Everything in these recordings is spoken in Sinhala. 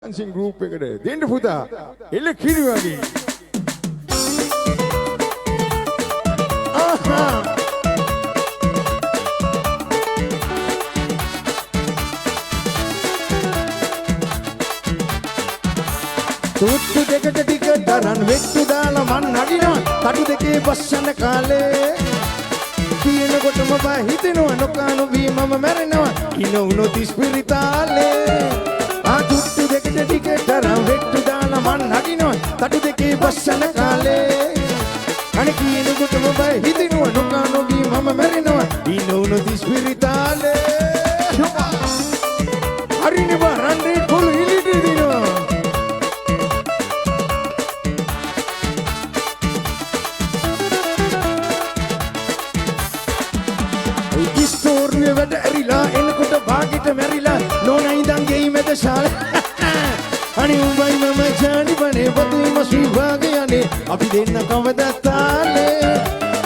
dancing group එකට දෙන්න පුතා එල කිරි වගේ තුට්ටු දෙකට ටික දරන් වෙට්ටු දාලා මන් නගිනවා කටු දෙකේ බස්සන කාලේ කියනකොටම බය හිතෙනවා නොකානු වී මම මැරෙනවා ඉන උනොත් ස්පිරිතාලේ තුට්ටු දෙකට ටික දරන් වෙට්ටු දාලා මන් නගිනවා කටු දෙකේ බස්සන කාලේ අනේ කියනකොටම බය හිතෙනවා නොකානු වී මම මැරෙනවා ඉන උනොත් ස්පිරිතාලේ හරිනේ බරන්නේ කොළු ඉලිටි දිනවා ඉස්තෝරුවේ වැඩ ඇරිලා එනකොට භාගෙට මැරිලා නෝනා ඉඳන් ගෙයි මැද ශාලේ අනේ උඹයි මම ජානි බනේ වතුයි මසුයි වාගේ යන්නේ අපි දෙන්න කවදා තාලේ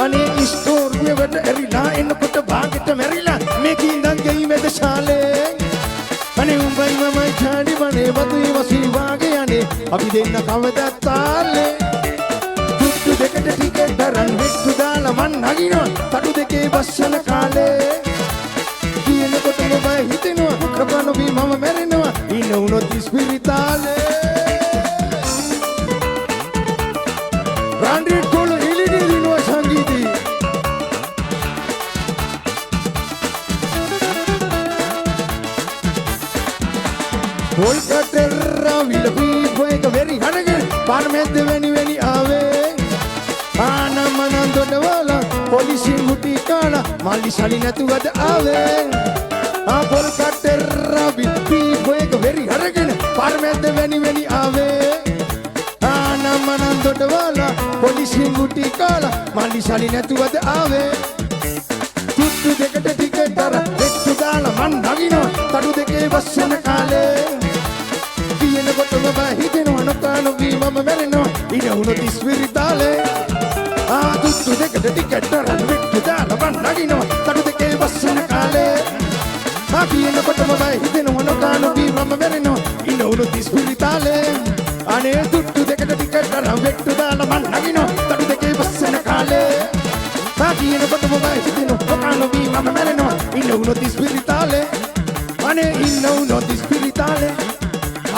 අනේ ඉස්තෝරුවේ වැඩ ඇරිලා එනකොට භාගෙට මැරිලා මේක ඉඳන් ගෙයි මැද ශාලේ අනේ උඹයි මම ජානි බනේ වතුයි මසුයි වාගේ යන්නේ අපි දෙන්න කවදා තාලේ තුට්ටු දෙකට ටිකට් දරන් වෙට්ටු දාලා මන් නගිනවා කටු දෙකේ බස්සන කාලේ කියනකොටම බය හිතෙනවා කපන වී මම මැරෙනවා ඉන්න උනොත් ස්පිරිතාලේ රාන්ඩි කොළ ඉලිඩි දිනවා සංගීතී කොල්කටෙරා විලපී පොයක වෙරි හරගෙන පාරමෙද්ද වෙනි ආවේ ආනමනන් දොඩවලා පොලිසියෙන් මුටි කාලා මල්ලි සලි නැතුවද ආවේ පොල් කටෙරා විලපී පොයක වෙරි හරගෙන පාරමෙද්ද වෙනි ආවේ ආනමනන් දොඩවලා පොලිසියෙන් මුටි කාලා මල්ලි සලි නැතුවද ආවේ තුට්ටු දෙකට ටිකට් දර වෙට්ටු දාලා මන් නගිනවා කටු දෙකේ බස්සන කාලේ කියනකොටම බය හිතෙනවා නොකානු වී මම මැරෙනවා ඉන උනොත් ස්පිරිතාලේ තුට්ටු දෙකට ටිකට් දරන් වෙට්ටු දාලා මන් නගිනවා කටු දෙකේ බස්සන කාලේ කියනකොටම බය හිතෙනවා නොකානු වී මම මැරෙනවා ඉන උනොත් ස්පිරිතාලේ අනේ තුට්ටු දෙකට ටිකට් දරන් වෙට්ටු දාලා මන් නගිනවා කටු දෙකේ බස්සන කාලේ කියනකොටම බය හිතෙනවා නොකානු වී මම මැරෙනවා ඉන උනොත් ස්පිරිතාලේ අනේ ඉන්න උනොත් ස්පිරිතාලේ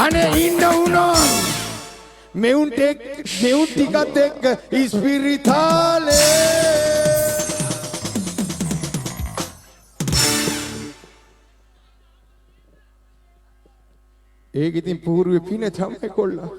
අනේ ඉන්න උනොත් මෙවුන් ටිකත් එක්ක ස්පිරිතාලේ ඒක ඉතින් පූර්වේ පින තමයි කොල්ලා